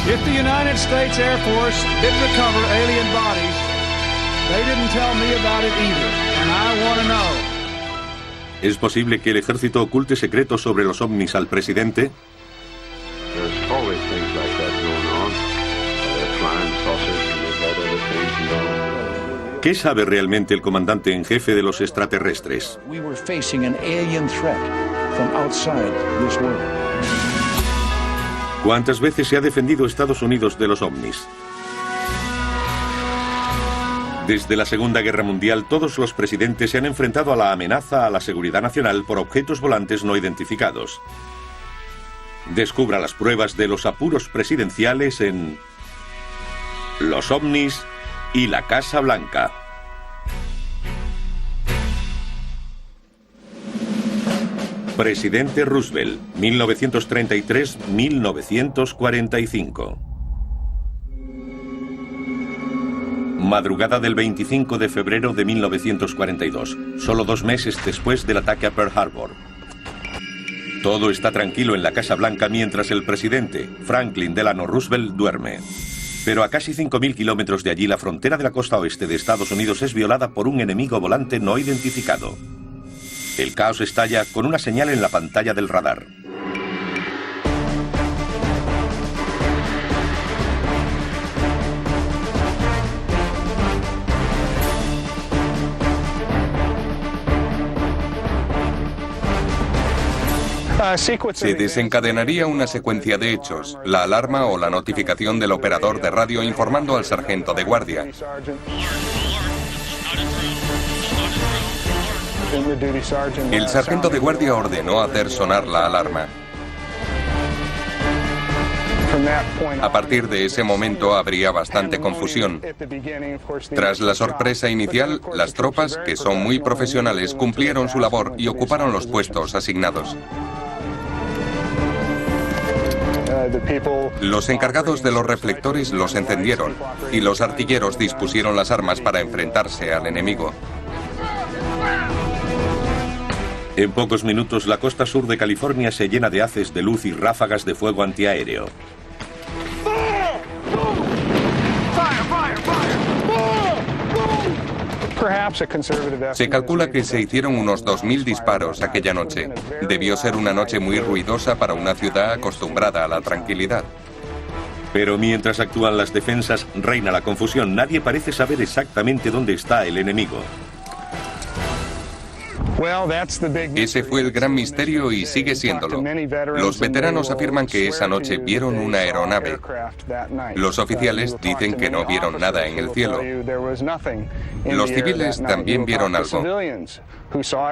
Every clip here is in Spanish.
If the United States Air Force did recover alien bodies, they didn't tell me about it either, and I want to know. ¿Es posible que el ejército oculte secretos sobre los ovnis al presidente? There's always things like that going on. Flying saucers and they've had other things involved. ¿Qué sabe realmente el comandante en jefe de los extraterrestres? We were facing an alien threat from outside this world. ¿Cuántas veces se ha defendido Estados Unidos de los ovnis? Desde la Segunda Guerra Mundial, todos los presidentes se han enfrentado a la amenaza a la seguridad nacional por objetos volantes no identificados. Descubra las pruebas de los apuros presidenciales en Los ovnis y la Casa Blanca. Presidente Roosevelt, 1933-1945. Madrugada del 25 de febrero de 1942, solo 2 meses después del ataque a Pearl Harbor. Todo está tranquilo en la Casa Blanca mientras el presidente, Franklin Delano Roosevelt, duerme. Pero a casi 5.000 kilómetros de allí, la frontera de la costa oeste de Estados Unidos es violada por un enemigo volante no identificado. El caos estalla con una señal en la pantalla del radar. Se desencadenaría una secuencia de hechos, la alarma o la notificación del operador de radio informando al sargento de guardia. El sargento de guardia ordenó hacer sonar la alarma. A partir de ese momento habría bastante confusión. Tras la sorpresa inicial, las tropas, que son muy profesionales, cumplieron su labor y ocuparon los puestos asignados. Los encargados de los reflectores los encendieron y los artilleros dispusieron las armas para enfrentarse al enemigo. En pocos minutos, la costa sur de California se llena de haces de luz y ráfagas de fuego antiaéreo. Se calcula que se hicieron unos 2.000 disparos aquella noche. Debió ser una noche muy ruidosa para una ciudad acostumbrada a la tranquilidad. Pero mientras actúan las defensas, reina la confusión. Nadie parece saber exactamente dónde está el enemigo. Ese fue el gran misterio y sigue siéndolo. Los veteranos afirman que esa noche vieron una aeronave. Los oficiales dicen que no vieron nada en el cielo. Los civiles también vieron algo.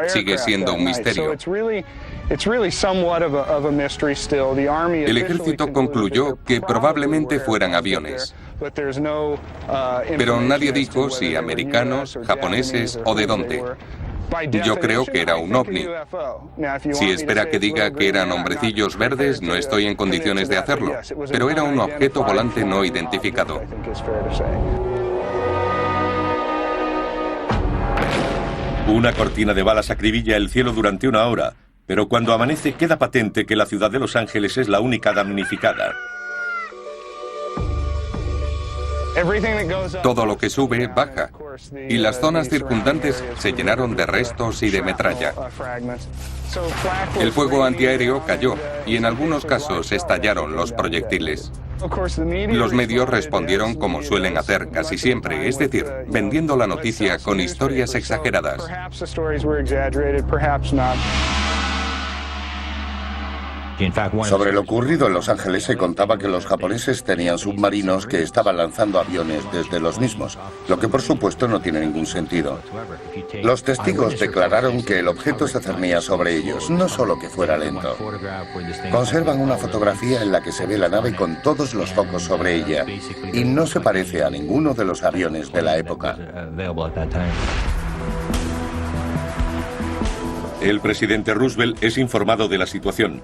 Sigue siendo un misterio. El ejército concluyó que probablemente fueran aviones. Pero nadie dijo si americanos, japoneses o de dónde. Yo creo que era un ovni. Si espera que diga que eran hombrecillos verdes, no estoy en condiciones de hacerlo. Pero era un objeto volante no identificado. Una cortina de balas acribilla el cielo durante 1 hora, pero cuando amanece queda patente que la ciudad de Los Ángeles es la única damnificada. Todo lo que sube, baja. Y las zonas circundantes se llenaron de restos y de metralla. El fuego antiaéreo cayó y en algunos casos estallaron los proyectiles. Los medios respondieron como suelen hacer casi siempre, es decir, vendiendo la noticia con historias exageradas. Sobre lo ocurrido en Los Ángeles se contaba que los japoneses tenían submarinos que estaban lanzando aviones desde los mismos, lo que por supuesto no tiene ningún sentido. Los testigos declararon que el objeto se cernía sobre ellos, no solo que fuera lento. Conservan una fotografía en la que se ve la nave con todos los focos sobre ella y no se parece a ninguno de los aviones de la época. El presidente Roosevelt es informado de la situación.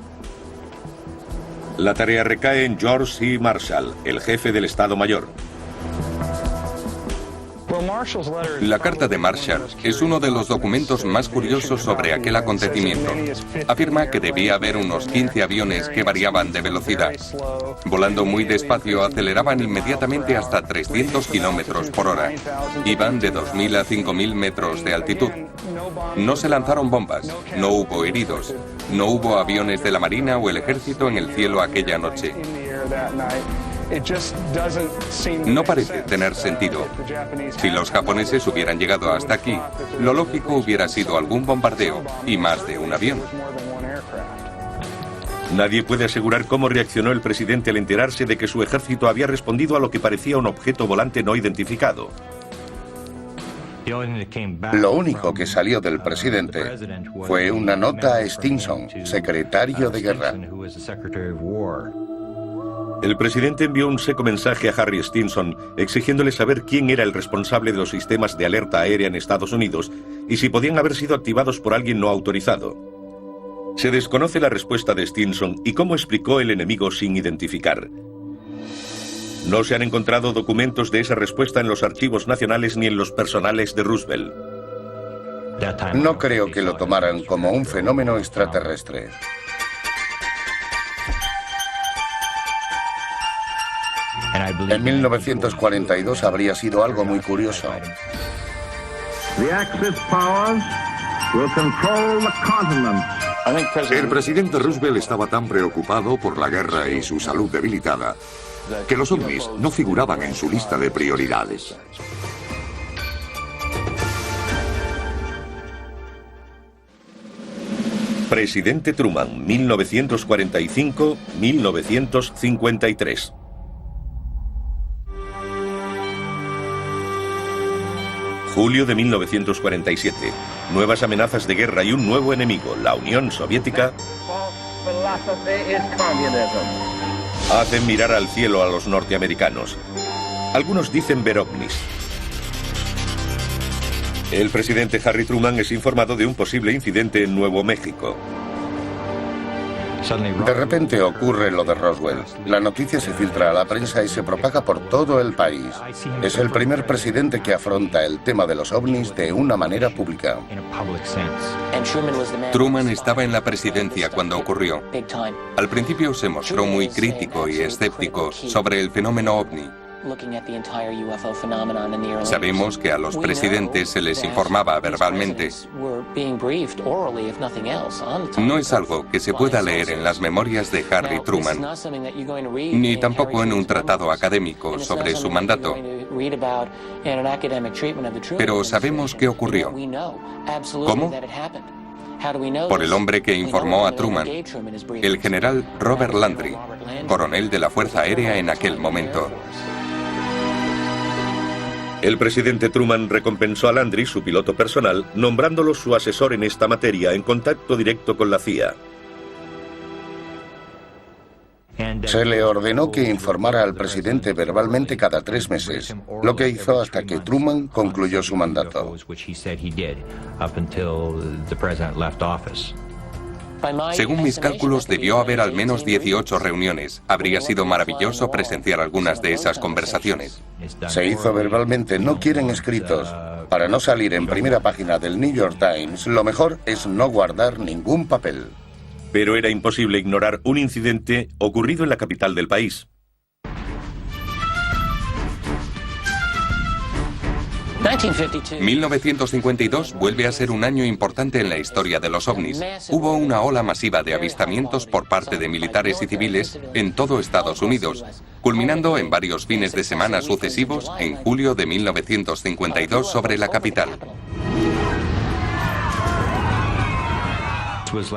La tarea recae en George C. Marshall, el jefe del Estado Mayor. La carta de Marshall es uno de los documentos más curiosos sobre aquel acontecimiento. Afirma que debía haber unos 15 aviones que variaban de velocidad. Volando muy despacio, aceleraban inmediatamente hasta 300 kilómetros por hora. Iban de 2.000 a 5.000 metros de altitud. No se lanzaron bombas, no hubo heridos, no hubo aviones de la Marina o el Ejército en el cielo aquella noche. No parece tener sentido. Si los japoneses hubieran llegado hasta aquí, lo lógico hubiera sido algún bombardeo y más de un avión. Nadie puede asegurar cómo reaccionó el presidente al enterarse de que su ejército había respondido a lo que parecía un objeto volante no identificado. Lo único que salió del presidente fue una nota a Stinson, secretario de guerra. El presidente envió un seco mensaje a Harry Stinson exigiéndole saber quién era el responsable de los sistemas de alerta aérea en Estados Unidos y si podían haber sido activados por alguien no autorizado. Se desconoce la respuesta de Stinson y cómo explicó el enemigo sin identificar. No se han encontrado documentos de esa respuesta en los archivos nacionales ni en los personales de Roosevelt. No creo que lo tomaran como un fenómeno extraterrestre. En 1942 habría sido algo muy curioso. El presidente Roosevelt estaba tan preocupado por la guerra y su salud debilitada que los ovnis no figuraban en su lista de prioridades. Presidente Truman, 1945-1953. Julio de 1947. Nuevas amenazas de guerra y un nuevo enemigo, la Unión Soviética, hacen mirar al cielo a los norteamericanos. Algunos dicen ver ovnis. El presidente Harry Truman es informado de un posible incidente en Nuevo México. De repente ocurre lo de Roswell. La noticia se filtra a la prensa y se propaga por todo el país. Es el primer presidente que afronta el tema de los ovnis de una manera pública. Truman estaba en la presidencia cuando ocurrió. Al principio se mostró muy crítico y escéptico sobre el fenómeno ovni. Sabemos que a los presidentes se les informaba verbalmente. No es algo que se pueda leer en las memorias de Harry Truman, ni tampoco en un tratado académico sobre su mandato. Pero sabemos qué ocurrió. ¿Cómo? Por el hombre que informó a Truman, el general Robert Landry, coronel de la Fuerza Aérea en aquel momento. El presidente Truman recompensó a Landry, su piloto personal, nombrándolo su asesor en esta materia, en contacto directo con la CIA. Se le ordenó que informara al presidente verbalmente cada 3 meses, lo que hizo hasta que Truman concluyó su mandato. Según mis cálculos, debió haber al menos 18 reuniones. Habría sido maravilloso presenciar algunas de esas conversaciones. Se hizo verbalmente, no quieren escritos. Para no salir en primera página del New York Times, lo mejor es no guardar ningún papel. Pero era imposible ignorar un incidente ocurrido en la capital del país. 1952 vuelve a ser un año importante en la historia de los ovnis. Hubo una ola masiva de avistamientos por parte de militares y civiles en todo Estados Unidos, culminando en varios fines de semana sucesivos en julio de 1952 sobre la capital.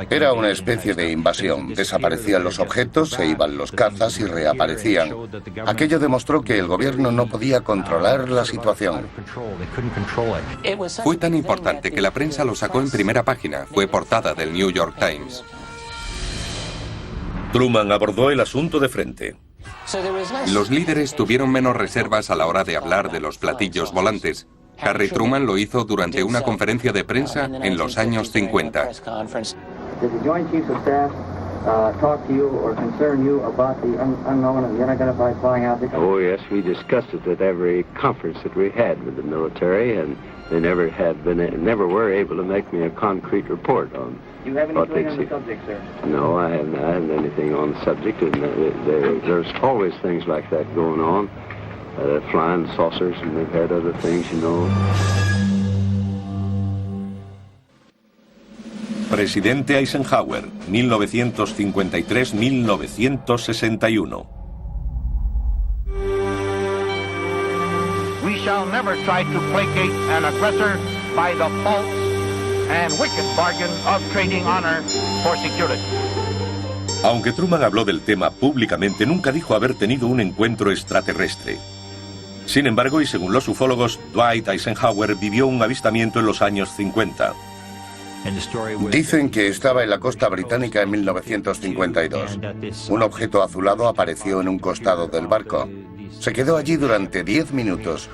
Era una especie de invasión. Desaparecían los objetos, se iban los cazas y reaparecían. Aquello demostró que el gobierno no podía controlar la situación. Fue tan importante que la prensa lo sacó en primera página. Fue portada del New York Times. Truman abordó el asunto de frente. Los líderes tuvieron menos reservas a la hora de hablar de los platillos volantes. Harry Truman lo hizo durante una conferencia de prensa en los años 50. talk to you or concern you about the unknown and the unidentified flying object? Oh, yes, we discussed it at every conference that we had with the military, and they never were able to make me a concrete report on. Do you have anything on the subject, sir? No, I haven't anything on the subject, and there's always things like that going on. Flying saucers, and they've had other things, you know. Presidente Eisenhower, 1953-1961. We shall never try to placate an aggressor by the false and wicked bargain of trading honor for security. Aunque Truman habló del tema públicamente, nunca dijo haber tenido un encuentro extraterrestre. Sin embargo, y según los ufólogos, Dwight Eisenhower vivió un avistamiento en los años 50. Dicen que estaba en la costa británica en 1952. Un objeto azulado apareció en un costado del barco. Se quedó allí durante 10 minutos.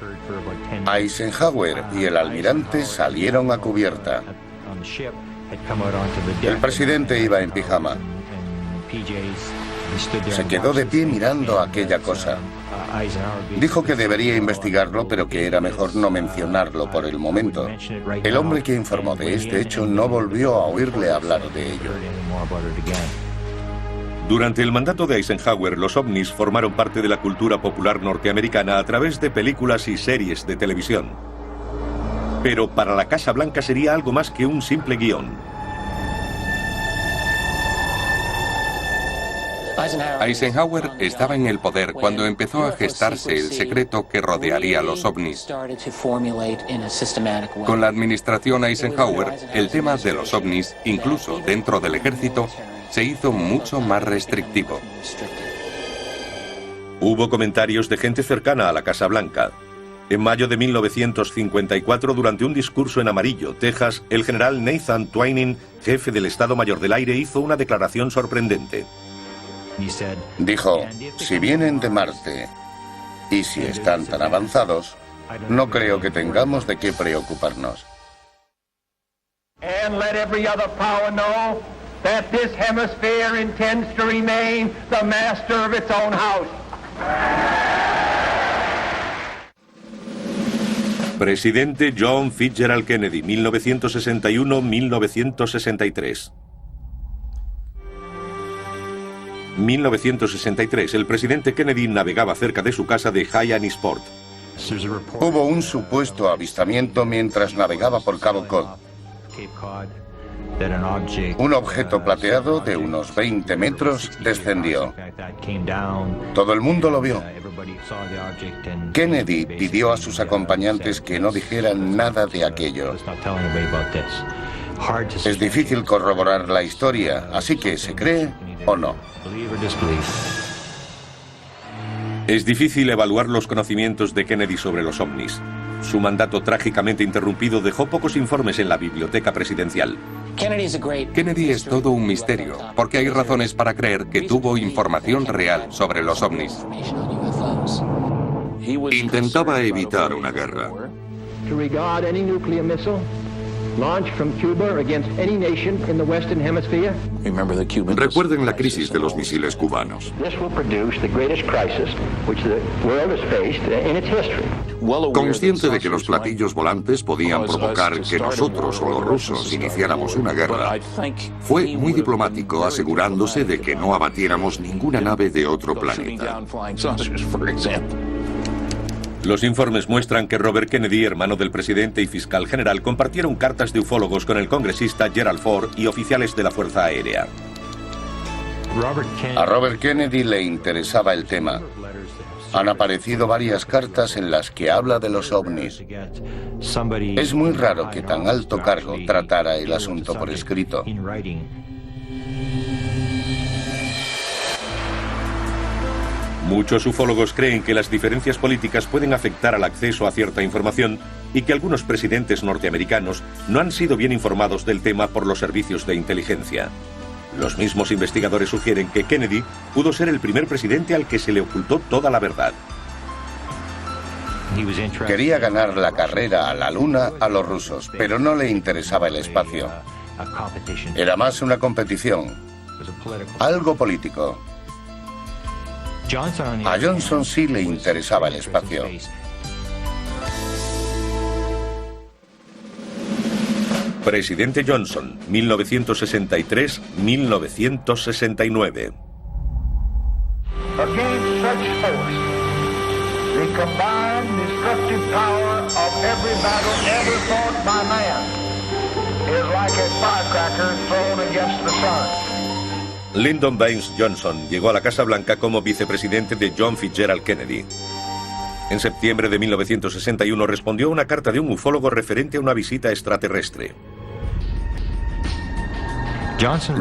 Eisenhower y el almirante salieron a cubierta. El presidente iba en pijama. Se quedó de pie mirando aquella cosa. Dijo que debería investigarlo, pero que era mejor no mencionarlo por el momento. El hombre que informó de este hecho no volvió a oírle hablar de ello. Durante el mandato de Eisenhower, los ovnis formaron parte de la cultura popular norteamericana a través de películas y series de televisión. Pero para la Casa Blanca sería algo más que un simple guión. Eisenhower estaba en el poder cuando empezó a gestarse el secreto que rodearía a los ovnis. Con la administración Eisenhower, el tema de los ovnis, incluso dentro del ejército, se hizo mucho más restrictivo. Hubo comentarios de gente cercana a la Casa Blanca. En mayo de 1954, durante un discurso en Amarillo, Texas, el general Nathan Twining, jefe del Estado Mayor del Aire, hizo una declaración sorprendente. Dijo, si vienen de Marte y si están tan avanzados, no creo que tengamos de qué preocuparnos. And let every other power know that this hemisphere intends to remain the master of its own house. Presidente John Fitzgerald Kennedy, 1961-1963. 1963, el presidente Kennedy navegaba cerca de su casa de Hyannisport. Hubo un supuesto avistamiento mientras navegaba por Cabo Cod. Un objeto plateado de unos 20 metros descendió. Todo el mundo lo vio. Kennedy pidió a sus acompañantes que no dijeran nada de aquello. Es difícil corroborar la historia, así que ¿se cree o no? Es difícil evaluar los conocimientos de Kennedy sobre los ovnis. Su mandato trágicamente interrumpido dejó pocos informes en la biblioteca presidencial. Kennedy es todo un misterio, porque hay razones para creer que tuvo información real sobre los ovnis. Intentaba evitar una guerra. Recuerden la crisis de los misiles cubanos. Consciente de que los platillos volantes podían provocar que nosotros o los rusos iniciáramos una guerra, fue muy diplomático asegurándose de que no abatiéramos ninguna nave de otro planeta. Los informes muestran que Robert Kennedy, hermano del presidente y fiscal general, compartieron cartas de ufólogos con el congresista Gerald Ford y oficiales de la Fuerza Aérea. A Robert Kennedy le interesaba el tema. Han aparecido varias cartas en las que habla de los ovnis. Es muy raro que tan alto cargo tratara el asunto por escrito. Muchos ufólogos creen que las diferencias políticas pueden afectar al acceso a cierta información y que algunos presidentes norteamericanos no han sido bien informados del tema por los servicios de inteligencia. Los mismos investigadores sugieren que Kennedy pudo ser el primer presidente al que se le ocultó toda la verdad. Quería ganar la carrera a la Luna a los rusos, pero no le interesaba el espacio. Era más una competición. Algo político. A Johnson sí le interesaba el espacio. Presidente Johnson, 1963-1969. Against such force, the combined destructive power of every battle ever fought by man is like a firecracker thrown against the sun. Lyndon Baines Johnson llegó a la Casa Blanca como vicepresidente de John Fitzgerald Kennedy. En septiembre de 1961 respondió a una carta de un ufólogo referente a una visita extraterrestre.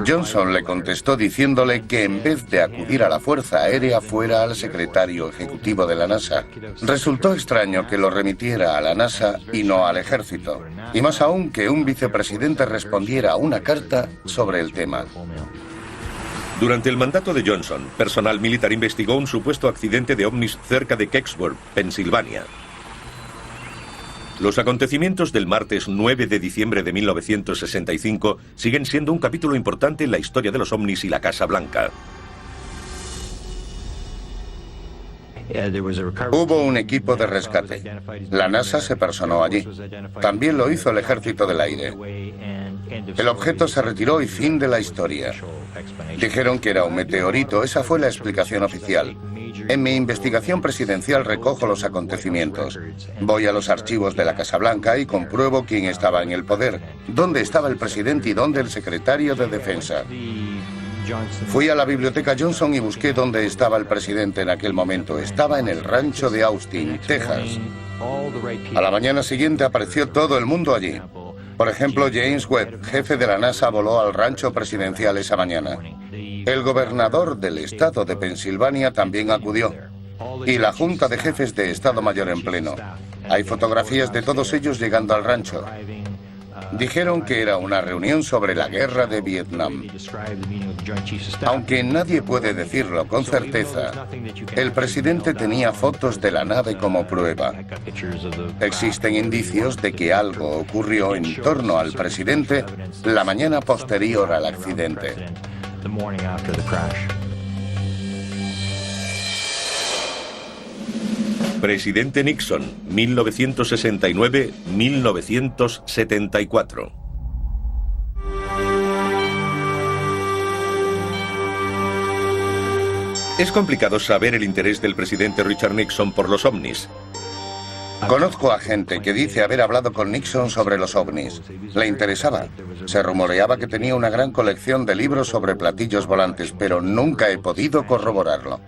Johnson le contestó diciéndole que en vez de acudir a la Fuerza Aérea fuera al secretario ejecutivo de la NASA. Resultó extraño que lo remitiera a la NASA y no al ejército. Y más aún que un vicepresidente respondiera a una carta sobre el tema. Durante el mandato de Johnson, personal militar investigó un supuesto accidente de ovnis cerca de Kecksburg, Pensilvania. Los acontecimientos del martes 9 de diciembre de 1965 siguen siendo un capítulo importante en la historia de los ovnis y la Casa Blanca. Hubo un equipo de rescate. La NASA se personó allí. También lo hizo el Ejército del Aire. El objeto se retiró y fin de la historia. Dijeron que era un meteorito, esa fue la explicación oficial. En mi investigación presidencial recojo los acontecimientos. Voy a los archivos de la Casa Blanca y compruebo quién estaba en el poder, dónde estaba el presidente y dónde el secretario de Defensa. Fui a la biblioteca Johnson y busqué dónde estaba el presidente en aquel momento. Estaba en el rancho de Austin, Texas. A la mañana siguiente apareció todo el mundo allí. Por ejemplo, James Webb, jefe de la NASA, voló al rancho presidencial esa mañana. El gobernador del estado de Pensilvania también acudió. Y la Junta de Jefes de Estado Mayor en pleno. Hay fotografías de todos ellos llegando al rancho. Dijeron que era una reunión sobre la guerra de Vietnam. Aunque nadie puede decirlo con certeza, el presidente tenía fotos de la nave como prueba. Existen indicios de que algo ocurrió en torno al presidente la mañana posterior al accidente. Presidente Nixon, 1969-1974. Es complicado saber el interés del presidente Richard Nixon por los ovnis. Conozco a gente que dice haber hablado con Nixon sobre los ovnis. Le interesaba. Se rumoreaba que tenía una gran colección de libros sobre platillos volantes, pero nunca he podido corroborarlo.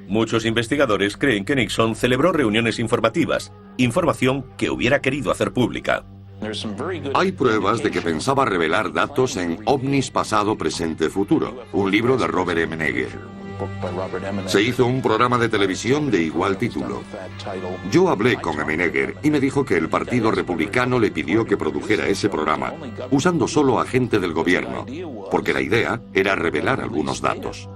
Muchos investigadores creen que Nixon celebró reuniones informativas, información que hubiera querido hacer pública. Hay pruebas de que pensaba revelar datos en OVNIs pasado, presente, futuro, un libro de Robert M. Neger. Se hizo un programa de televisión de igual título. Yo hablé con M. Neger y me dijo que el Partido Republicano le pidió que produjera ese programa, usando solo a gente del gobierno, porque la idea era revelar algunos datos.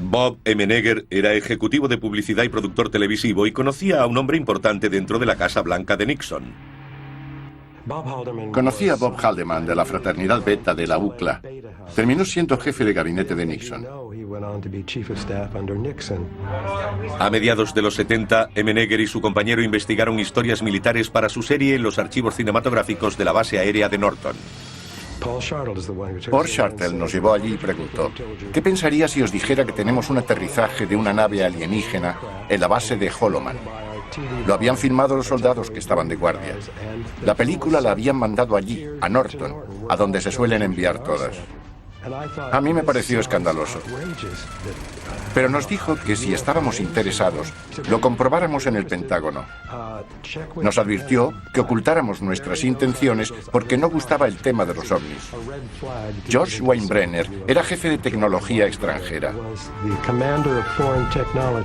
Bob M. Neger era ejecutivo de publicidad y productor televisivo y conocía a un hombre importante dentro de la Casa Blanca de Nixon. Conocí a Bob Haldeman de la fraternidad Beta de la UCLA. Terminó siendo jefe de gabinete de Nixon. A mediados de los 70, M. Neger y su compañero investigaron historias militares para su serie en los archivos cinematográficos de la base aérea de Norton. Paul Shartle nos llevó allí y preguntó: ¿qué pensaría si os dijera que tenemos un aterrizaje de una nave alienígena en la base de Holloman? Lo habían filmado los soldados que estaban de guardia. La película la habían mandado allí, a Norton, a donde se suelen enviar todas. A mí me pareció escandaloso. Pero nos dijo que si estábamos interesados, lo comprobáramos en el Pentágono. Nos advirtió que ocultáramos nuestras intenciones porque no gustaba el tema de los ovnis. George Weinbrenner era jefe de tecnología extranjera.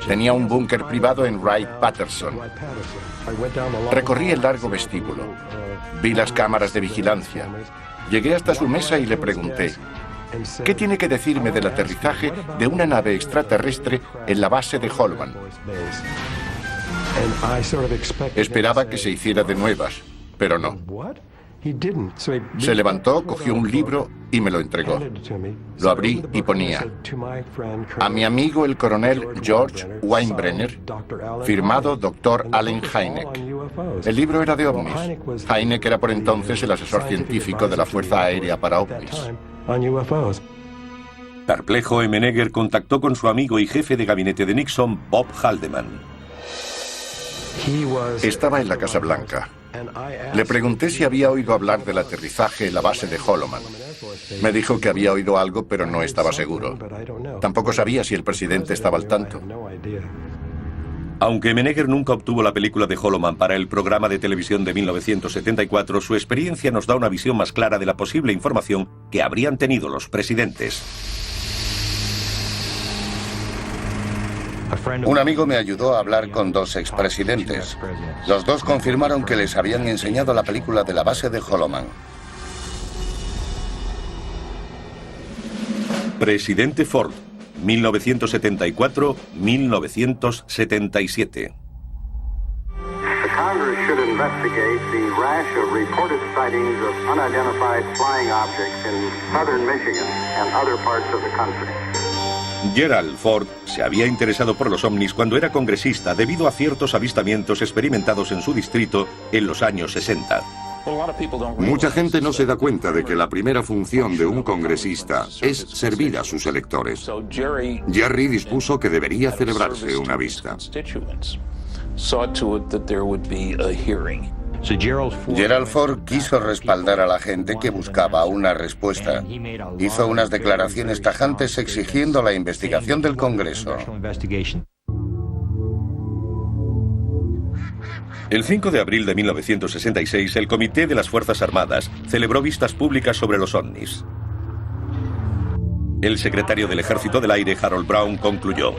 Tenía un búnker privado en Wright-Patterson. Recorrí el largo vestíbulo. Vi las cámaras de vigilancia. Llegué hasta su mesa y le pregunté: ¿qué tiene que decirme del aterrizaje de una nave extraterrestre en la base de Holloman? Esperaba que se hiciera de nuevas, pero no. Se levantó, cogió un libro y me lo entregó. Lo abrí y ponía: a mi amigo el coronel George Weinbrenner, firmado Dr. Allen Hynek. El libro era de ovnis. Hynek era por entonces el asesor científico de la Fuerza Aérea para ovnis. Perplejo, Menneger contactó con su amigo y jefe de gabinete de Nixon, Bob Haldeman. Estaba en la Casa Blanca. Le pregunté si había oído hablar del aterrizaje en la base de Holloman. Me dijo que había oído algo, pero no estaba seguro. Tampoco sabía si el presidente estaba al tanto. Aunque Menneger nunca obtuvo la película de Holloman para el programa de televisión de 1974, su experiencia nos da una visión más clara de la posible información que habrían tenido los presidentes. Un amigo me ayudó a hablar con dos expresidentes. Los dos confirmaron que les habían enseñado la película de la base de Holloman. Presidente Ford, 1974-1977. The Congress should investigate the rash of reported sightings of unidentified flying objects in southern Michigan and other parts of the country. Gerald Ford se había interesado por los ovnis cuando era congresista debido a ciertos avistamientos experimentados en su distrito en los años 60. Mucha gente no se da cuenta de que la primera función de un congresista es servir a sus electores. Jerry dispuso que debería celebrarse una vista. Gerald Ford quiso respaldar a la gente que buscaba una respuesta. Hizo unas declaraciones tajantes exigiendo la investigación del Congreso. El 5 de abril de 1966, el Comité de las Fuerzas Armadas celebró vistas públicas sobre los ovnis. El secretario del Ejército del Aire, Harold Brown, concluyó: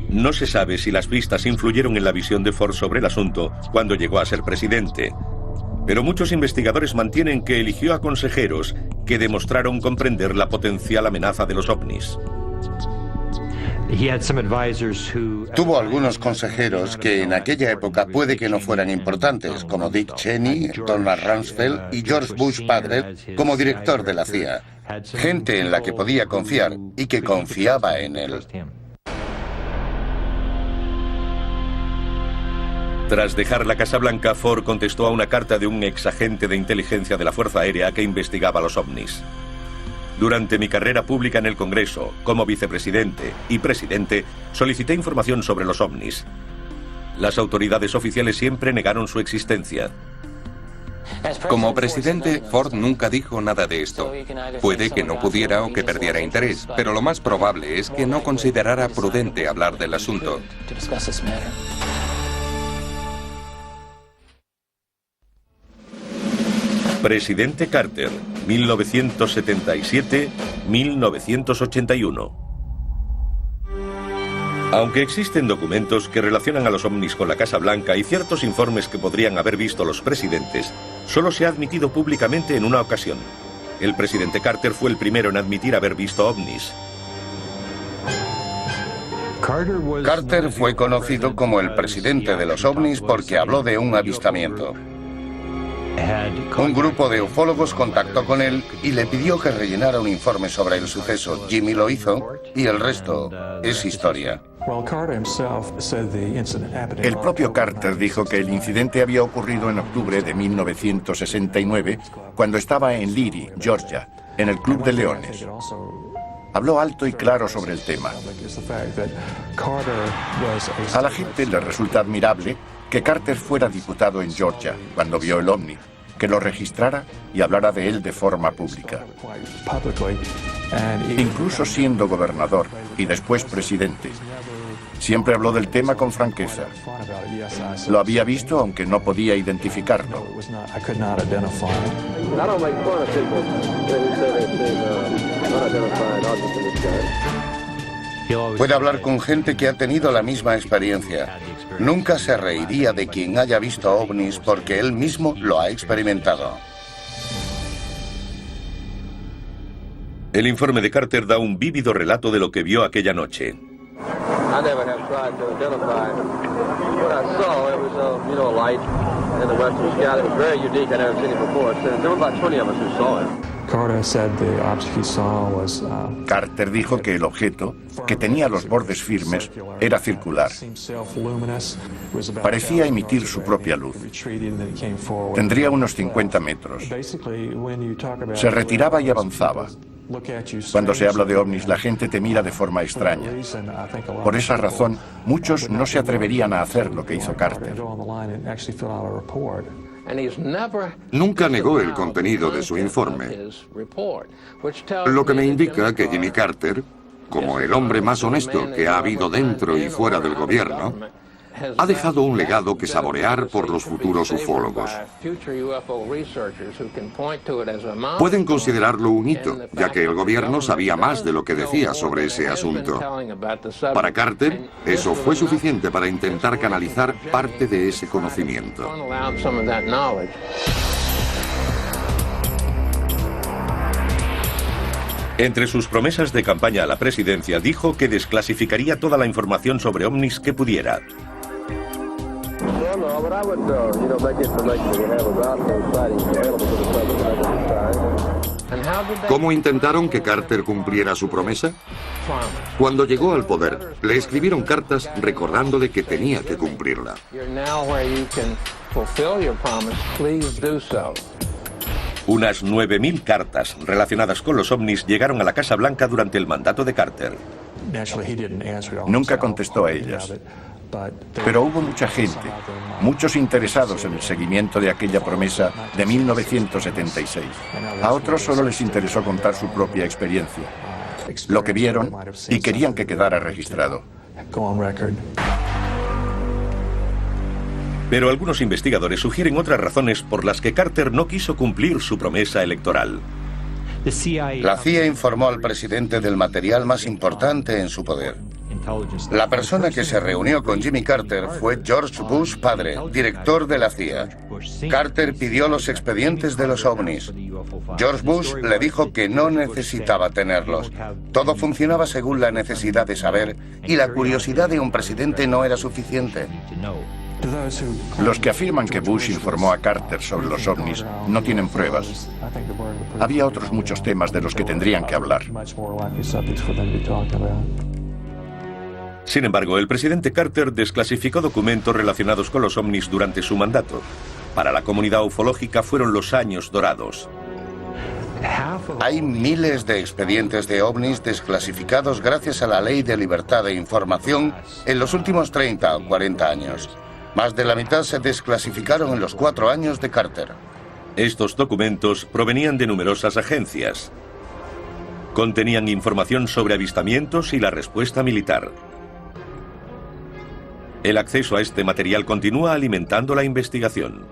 no se sabe si las vistas influyeron en la visión de Ford sobre el asunto cuando llegó a ser presidente, pero muchos investigadores mantienen que eligió a consejeros que demostraron comprender la potencial amenaza de los ovnis. Tuvo algunos consejeros que en aquella época puede que no fueran importantes, como Dick Cheney, Donald Rumsfeld y George Bush padre como director de la CIA. Gente en la que podía confiar y que confiaba en él. Tras dejar la Casa Blanca, Ford contestó a una carta de un exagente de inteligencia de la Fuerza Aérea que investigaba los ovnis. Durante mi carrera pública en el Congreso, como vicepresidente y presidente, solicité información sobre los ovnis. Las autoridades oficiales siempre negaron su existencia. Como presidente, Ford nunca dijo nada de esto. Puede que no pudiera o que perdiera interés, pero lo más probable es que no considerara prudente hablar del asunto. Presidente Carter, 1977-1981. Aunque existen documentos que relacionan a los ovnis con la Casa Blanca y ciertos informes que podrían haber visto los presidentes, solo se ha admitido públicamente en una ocasión. El presidente Carter fue el primero en admitir haber visto ovnis. Carter fue conocido como el presidente de los ovnis porque habló de un avistamiento. Un grupo de ufólogos contactó con él y le pidió que rellenara un informe sobre el suceso. Jimmy lo hizo y el resto es historia. El propio Carter dijo que el incidente había ocurrido en octubre de 1969, cuando estaba en Leary, Georgia, en el Club de Leones. Habló alto y claro sobre el tema. A la gente le resulta admirable que Carter fuera diputado en Georgia cuando vio el ovni, que lo registrara y hablara de él de forma pública. Incluso siendo gobernador y después presidente, siempre habló del tema con franqueza. Lo había visto aunque no podía identificarlo. Puede hablar con gente que ha tenido la misma experiencia. Nunca se reiría de quien haya visto ovnis porque él mismo lo ha experimentado. El informe de Carter da un vívido relato de lo que vio aquella noche. I never have tried to identify what I saw. It was a light in the western sky. It was very unique. I never seen it before. So there were about 20 of us who saw it. Carter dijo que el objeto, que tenía los bordes firmes, era circular. Parecía emitir su propia luz. Tendría unos 50 metros. Se retiraba y avanzaba. Cuando se habla de ovnis, la gente te mira de forma extraña. Por esa razón, muchos no se atreverían a hacer lo que hizo Carter. Nunca negó el contenido de su informe, lo que me indica que Jimmy Carter, como el hombre más honesto que ha habido dentro y fuera del gobierno, ha dejado un legado que saborear por los futuros ufólogos. Pueden considerarlo un hito, ya que el gobierno sabía más de lo que decía sobre ese asunto. Para Carter, eso fue suficiente para intentar canalizar parte de ese conocimiento. Entre sus promesas de campaña a la presidencia, dijo que desclasificaría toda la información sobre ovnis que pudiera. ¿Cómo intentaron que Carter cumpliera su promesa? Cuando llegó al poder, le escribieron cartas recordándole que tenía que cumplirla. Unas 9.000 cartas relacionadas con los ovnis llegaron a la Casa Blanca durante el mandato de Carter. Nunca contestó a ellas. Pero hubo mucha gente, muchos interesados en el seguimiento de aquella promesa de 1976. A otros solo les interesó contar su propia experiencia, lo que vieron y querían que quedara registrado. Pero algunos investigadores sugieren otras razones por las que Carter no quiso cumplir su promesa electoral. La CIA informó al presidente del material más importante en su poder. La persona que se reunió con Jimmy Carter fue George Bush padre, director de la CIA. Carter pidió los expedientes de los ovnis. George Bush le dijo que no necesitaba tenerlos. Todo funcionaba según la necesidad de saber y la curiosidad de un presidente no era suficiente. Los que afirman que Bush informó a Carter sobre los ovnis no tienen pruebas. Había otros muchos temas de los que tendrían que hablar. Sin embargo, el presidente Carter desclasificó documentos relacionados con los ovnis durante su mandato. Para la comunidad ufológica fueron los años dorados. Hay miles de expedientes de ovnis desclasificados gracias a la Ley de Libertad de Información en los últimos 30 o 40 años. Más de la mitad se desclasificaron en los 4 años de Carter. Estos documentos provenían de numerosas agencias. Contenían información sobre avistamientos y la respuesta militar. El acceso a este material continúa alimentando la investigación.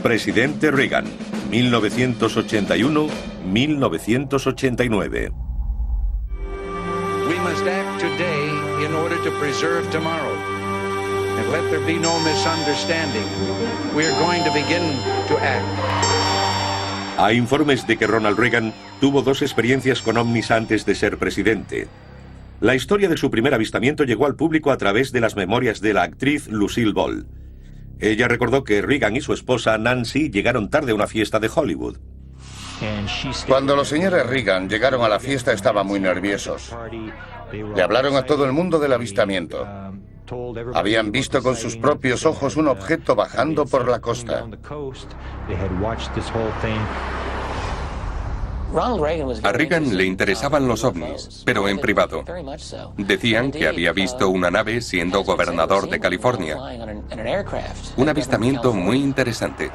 Presidente Reagan, 1981-1989. We must act today in order to preserve tomorrow. And let there be no misunderstanding. We are going to begin to act. Hay informes de que Ronald Reagan tuvo 2 experiencias con ovnis antes de ser presidente. La historia de su primer avistamiento llegó al público a través de las memorias de la actriz Lucille Ball. Ella recordó que Reagan y su esposa Nancy llegaron tarde a una fiesta de Hollywood. Cuando los señores Reagan llegaron a la fiesta estaban muy nerviosos. Le hablaron a todo el mundo del avistamiento. Habían visto con sus propios ojos un objeto bajando por la costa. A Reagan le interesaban los ovnis, pero en privado. Decían que había visto una nave siendo gobernador de California. Un avistamiento muy interesante.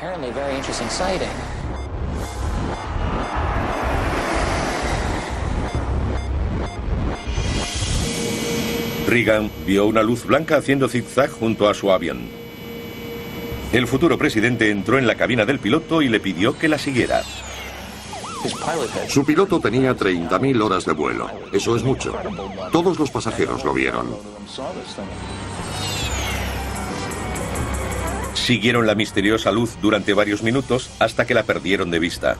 Reagan vio una luz blanca haciendo zigzag junto a su avión. El futuro presidente entró en la cabina del piloto y le pidió que la siguiera. Su piloto tenía 30.000 horas de vuelo. Eso es mucho. Todos los pasajeros lo vieron. Siguieron la misteriosa luz durante varios minutos hasta que la perdieron de vista.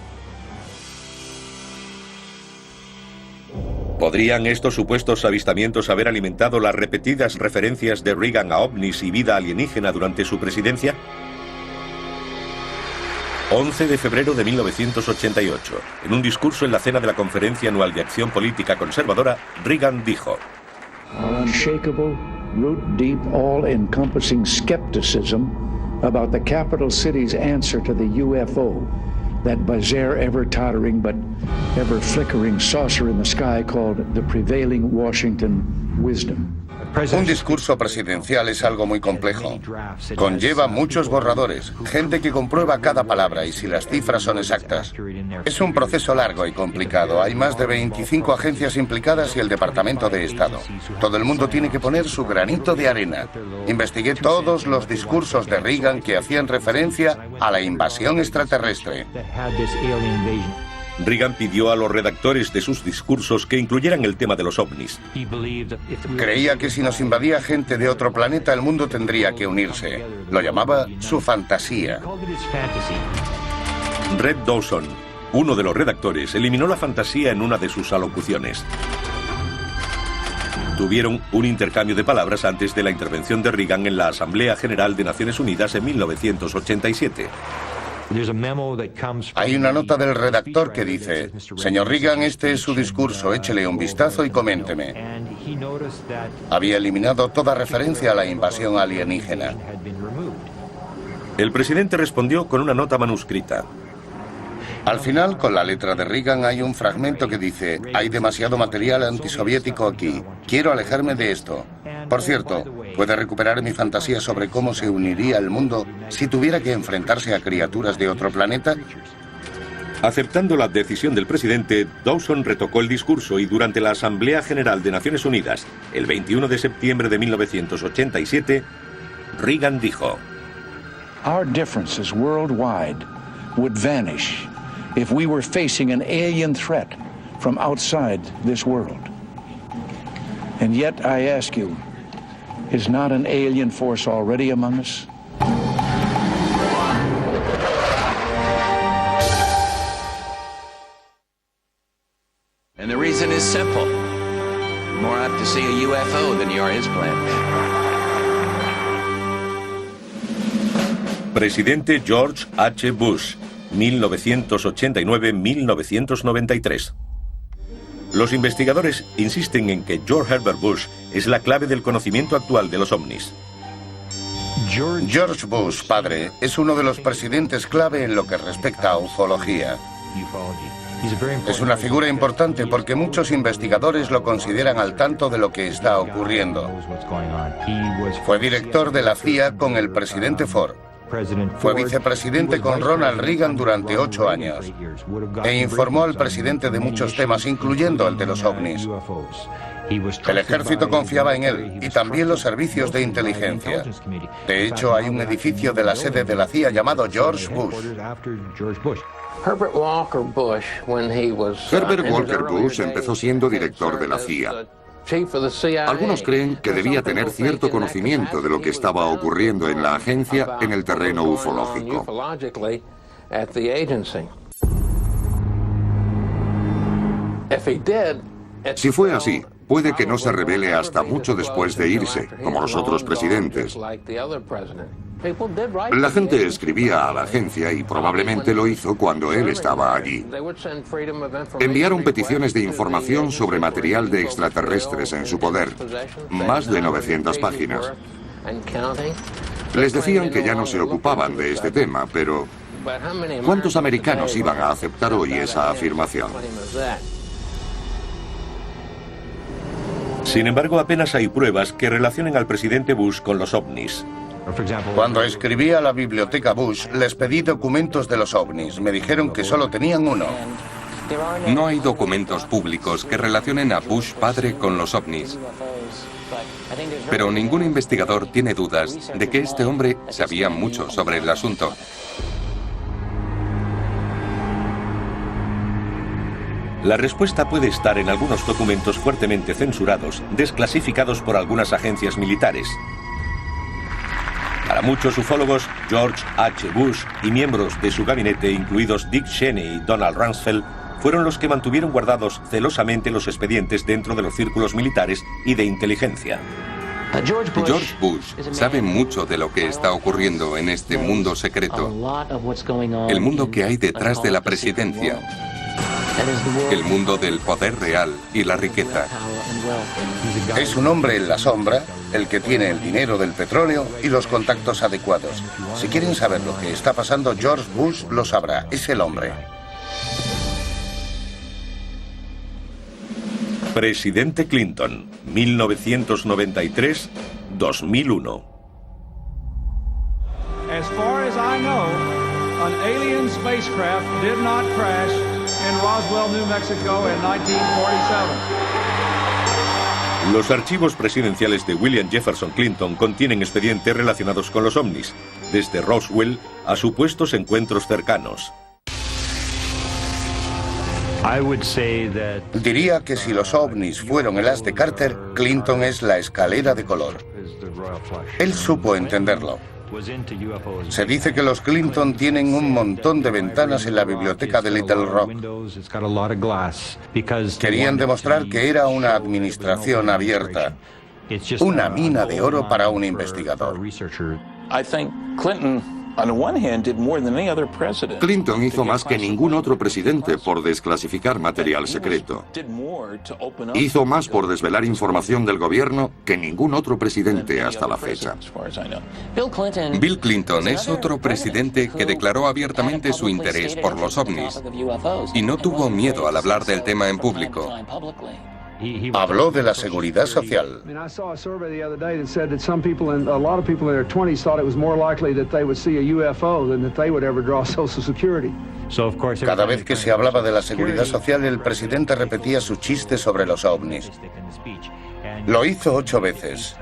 ¿Podrían estos supuestos avistamientos haber alimentado las repetidas referencias de Reagan a ovnis y vida alienígena durante su presidencia? 11 de febrero de 1988. En un discurso en la cena de la Conferencia Anual de Acción Política Conservadora, Reagan dijo: unshakable, root-deep, all-encompassing skepticism about the capital city's answer to the UFO, that bizarre, ever-tottering but ever-flickering saucer in the sky called the prevailing Washington wisdom. Un discurso presidencial es algo muy complejo. Conlleva muchos borradores, gente que comprueba cada palabra y si las cifras son exactas. Es un proceso largo y complicado. Hay más de 25 agencias implicadas y el Departamento de Estado. Todo el mundo tiene que poner su granito de arena. Investigué todos los discursos de Reagan que hacían referencia a la invasión extraterrestre. Reagan pidió a los redactores de sus discursos que incluyeran el tema de los ovnis. Creía que si nos invadía gente de otro planeta, el mundo tendría que unirse. Lo llamaba su fantasía. Red Dawson, uno de los redactores, eliminó la fantasía en una de sus alocuciones. Tuvieron un intercambio de palabras antes de la intervención de Reagan en la Asamblea General de Naciones Unidas en 1987. Hay una nota del redactor que dice: señor Reagan, este es su discurso, échele un vistazo y coménteme. Había eliminado toda referencia a la invasión alienígena. El presidente respondió con una nota manuscrita. Al final, con la letra de Reagan, hay un fragmento que dice: hay demasiado material antisoviético aquí. Quiero alejarme de esto. Por cierto, ¿puede recuperar mi fantasía sobre cómo se uniría el mundo si tuviera que enfrentarse a criaturas de otro planeta? Aceptando la decisión del presidente, Dawson retocó el discurso y durante la Asamblea General de Naciones Unidas, el 21 de septiembre de 1987, Reagan dijo: Our differences worldwide would vanish if we were facing an alien threat from outside this world. And yet I ask you, is not an alien force already among us? And the reason is simple. You're more apt to see a UFO than you are his planet. Presidente George H. Bush, 1989-1993. Los investigadores insisten en que George Herbert Bush es la clave del conocimiento actual de los ovnis. George Bush, padre, es uno de los presidentes clave en lo que respecta a ufología. Es una figura importante porque muchos investigadores lo consideran al tanto de lo que está ocurriendo. Fue director de la CIA con el presidente Ford. Fue vicepresidente con Ronald Reagan durante 8 años e informó al presidente de muchos temas, incluyendo el de los ovnis. El ejército confiaba en él y también los servicios de inteligencia. De hecho, hay un edificio de la sede de la CIA llamado George Bush. Herbert Walker Bush empezó siendo director de la CIA. Algunos creen que debía tener cierto conocimiento de lo que estaba ocurriendo en la agencia en el terreno ufológico. Si fue así, puede que no se revele hasta mucho después de irse, como los otros presidentes. La gente escribía a la agencia y probablemente lo hizo cuando él estaba allí. Enviaron peticiones de información sobre material de extraterrestres en su poder, más de 900 páginas. Les decían que ya no se ocupaban de este tema, pero ¿cuántos americanos iban a aceptar hoy esa afirmación? Sin embargo, apenas hay pruebas que relacionen al presidente Bush con los ovnis. Cuando escribí a la biblioteca Bush, les pedí documentos de los ovnis. Me dijeron que solo tenían uno. No hay documentos públicos que relacionen a Bush padre con los ovnis. Pero ningún investigador tiene dudas de que este hombre sabía mucho sobre el asunto. La respuesta puede estar en algunos documentos fuertemente censurados, desclasificados por algunas agencias militares. Para Para muchos ufólogos, George H. Bush y miembros de su gabinete, incluidos Dick Cheney y Donald Rumsfeld, fueron los que mantuvieron guardados celosamente los expedientes dentro de los círculos militares y de inteligencia. George Bush sabe mucho de lo que está ocurriendo en este mundo secreto, el mundo que hay detrás de la presidencia, el mundo del poder real y la riqueza. Es un hombre en la sombra, el que tiene el dinero del petróleo y los contactos adecuados. Si quieren saber lo que está pasando, George Bush lo sabrá. Es el hombre. Presidente Clinton, 1993-2001. As far as I know, an alien spacecraft did not crash in Roswell, New Mexico in 1947. Los archivos presidenciales de William Jefferson Clinton contienen expedientes relacionados con los ovnis, desde Roswell a supuestos encuentros cercanos. Diría que si los ovnis fueron el as de Carter, Clinton es la escalera de color. Él supo entenderlo. Se dice que los Clinton tienen un montón de ventanas en la biblioteca de Little Rock. Querían demostrar que era una administración abierta, una mina de oro para un investigador. Clinton hizo más que ningún otro presidente por desclasificar material secreto. Hizo más por desvelar información del gobierno que ningún otro presidente hasta la fecha. Bill Clinton es otro presidente que declaró abiertamente su interés por los ovnis y no tuvo miedo al hablar del tema en público. Habló de la seguridad social. Cada vez que se hablaba de la seguridad social, el presidente repetía su chiste sobre los ovnis. Lo hizo 8 veces.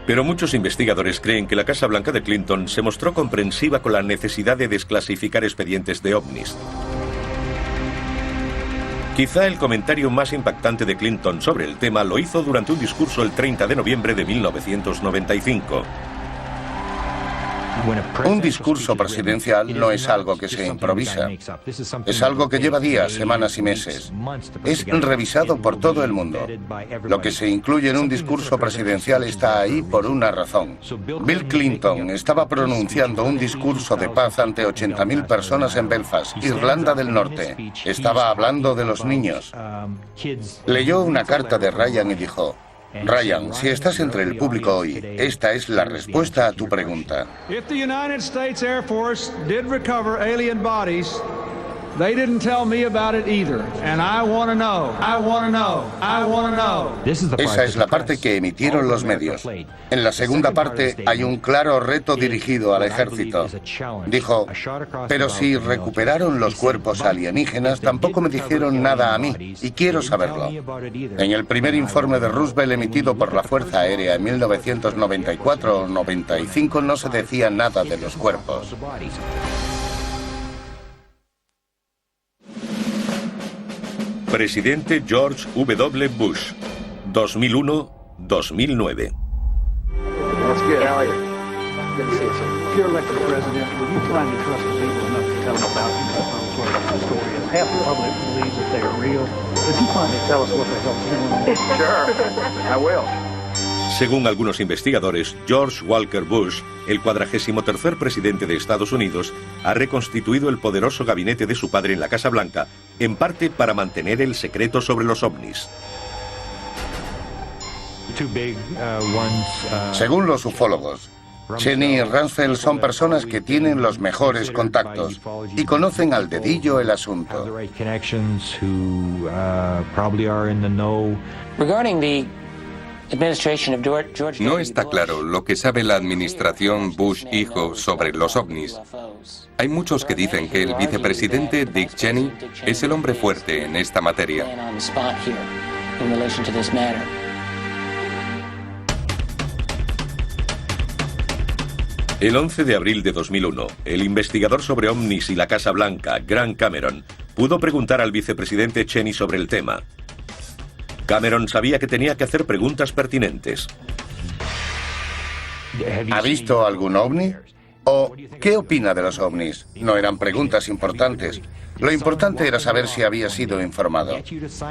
Pero muchos investigadores creen que la Casa Blanca de Clinton se mostró comprensiva con la necesidad de desclasificar expedientes de ovnis. Quizá el comentario más impactante de Clinton sobre el tema lo hizo durante un discurso el 30 de noviembre de 1995. Un discurso presidencial no es algo que se improvisa. Es algo que lleva días, semanas y meses. Es revisado por todo el mundo. Lo que se incluye en un discurso presidencial está ahí por una razón. Bill Clinton estaba pronunciando un discurso de paz ante 80.000 personas en Belfast, Irlanda del Norte. Estaba hablando de los niños. Leyó una carta de Ryan y dijo: Ryan, si estás entre el público hoy, esta es la respuesta a tu pregunta. If the United States Air Force did recover alien bodies, they didn't tell me about it either, and I want to know. I want to know. I want to know. Esa es la parte que emitieron los medios. En la segunda parte hay un claro reto dirigido al ejército. Dijo: pero si recuperaron los cuerpos alienígenas, tampoco me dijeron nada a mí, y quiero saberlo. En el primer informe de Roosevelt emitido por la Fuerza Aérea en 1994 o 95 no se decía nada de los cuerpos. Presidente George W. Bush, 2001-2009. That's good. How are you? Good to see you, sir. If you're elected president, will you find me trusted people enough to tell them about UFOs, what the story is? Half the public believes that they are real. If you find me, tell us what the hell's going on. Sure, I will. Según algunos investigadores, George Walker Bush, el 43º presidente de Estados Unidos, ha reconstituido el poderoso gabinete de su padre en la Casa Blanca, en parte para mantener el secreto sobre los ovnis. Según los ufólogos, Cheney y Rumsfeld son personas que tienen los mejores contactos y conocen al dedillo el asunto. No está claro lo que sabe la administración Bush hijo sobre los ovnis. Hay muchos que dicen que el vicepresidente Dick Cheney es el hombre fuerte en esta materia. El 11 de abril de 2001, el investigador sobre ovnis y la Casa Blanca, Grant Cameron, pudo preguntar al vicepresidente Cheney sobre el tema. Cameron sabía que tenía que hacer preguntas pertinentes. ¿Ha visto algún ovni? ¿O qué opina de los ovnis? No eran preguntas importantes. Lo importante era saber si había sido informado.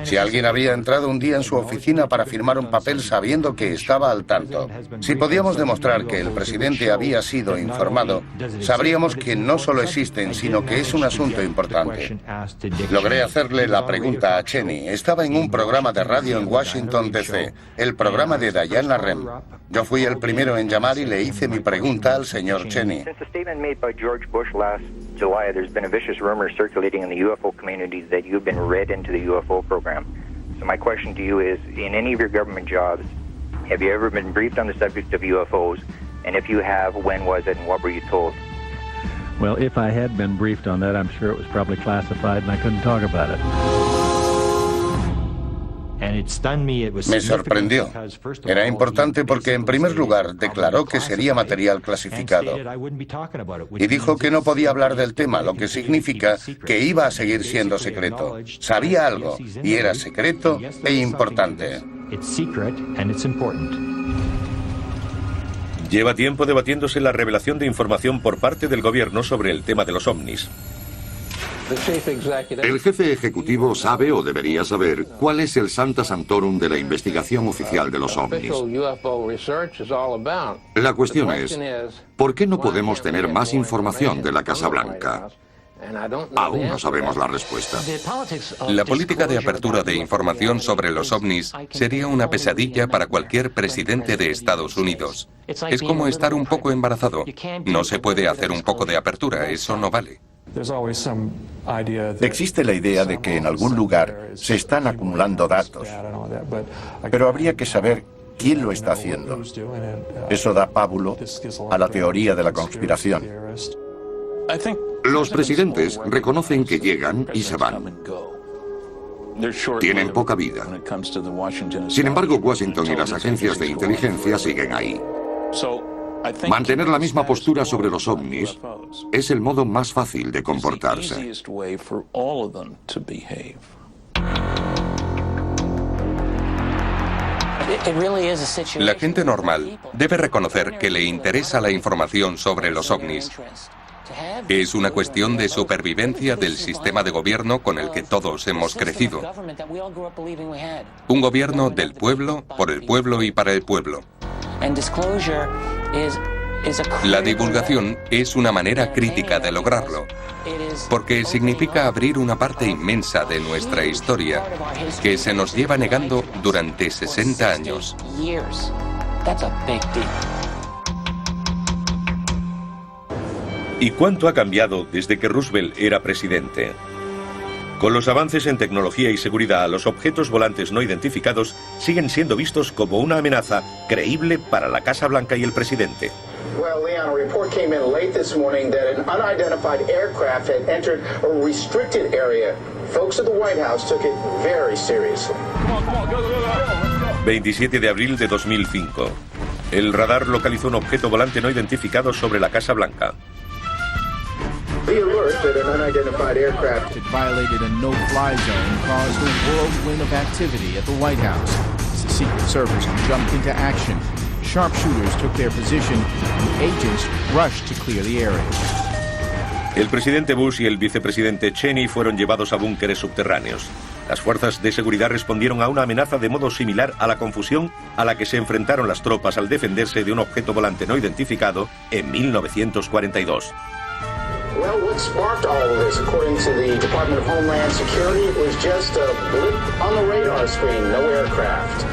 Si alguien había entrado un día en su oficina para firmar un papel sabiendo que estaba al tanto. Si podíamos demostrar que el presidente había sido informado, sabríamos que no solo existen, sino que es un asunto importante. Logré hacerle la pregunta a Cheney. Estaba en un programa de radio en Washington, D.C., el programa de Diana Rem. Yo fui el primero en llamar y le hice mi pregunta al señor Cheney. Since the statement made by George Bush last July, there's been a vicious rumor circulating in the UFO community that you've been read into the UFO program. So my question to you is, in any of your government jobs, have you ever been briefed on the subject of UFOs? And if you have, when was it and what were you told? Well, if I had been briefed on that, I'm sure it was probably classified and I couldn't talk about it. Me sorprendió. Era importante porque, en primer lugar, declaró que sería material clasificado y dijo que no podía hablar del tema, lo que significa que iba a seguir siendo secreto. Sabía algo y era secreto e importante. Lleva tiempo debatiéndose la revelación de información por parte del gobierno sobre el tema de los ovnis. El jefe ejecutivo sabe o debería saber cuál es el Sancta Sanctorum de la investigación oficial de los ovnis. La cuestión es, ¿por qué no podemos tener más información de la Casa Blanca? Aún no sabemos la respuesta. La política de apertura de información sobre los ovnis sería una pesadilla para cualquier presidente de Estados Unidos. Es como estar un poco embarazado. No se puede hacer un poco de apertura, eso no vale. Existe la idea de que en algún lugar se están acumulando datos, pero habría que saber quién lo está haciendo. Eso da pábulo a la teoría de la conspiración. Los presidentes reconocen que llegan y se van. Tienen poca vida. Sin embargo, Washington y las agencias de inteligencia siguen ahí. Mantener la misma postura sobre los ovnis es el modo más fácil de comportarse. La gente normal debe reconocer que le interesa la información sobre los ovnis. Es una cuestión de supervivencia del sistema de gobierno con el que todos hemos crecido. Un gobierno del pueblo, por el pueblo y para el pueblo. La divulgación es una manera crítica de lograrlo, porque significa abrir una parte inmensa de nuestra historia que se nos lleva negando durante 60 años. ¿Y cuánto ha cambiado desde que Roosevelt era presidente? Con los avances en tecnología y seguridad, los objetos volantes no identificados siguen siendo vistos como una amenaza creíble para la Casa Blanca y el presidente. Well, Leon, a report came in late this morning that an unidentified aircraft had entered a restricted area. Folks at the White House took it very seriously. 27 de abril de 2005. El radar localizó un objeto volante no identificado sobre la Casa Blanca. The alert that an unidentified aircraft had violated a no-fly zone caused a whirlwind of activity at the White House as the Secret Service jumped into action. Sharpshooters took their position and agents rushed to clear the area. El presidente Bush y el vicepresidente Cheney fueron llevados a búnkeres subterráneos. Las fuerzas de seguridad respondieron a una amenaza de modo similar a la confusión a la que se enfrentaron las tropas al defenderse de un objeto volante no identificado en 1942. Well, what sparked all of this, according to the Department of Homeland Security, was just a blip on the radar screen, no aircraft.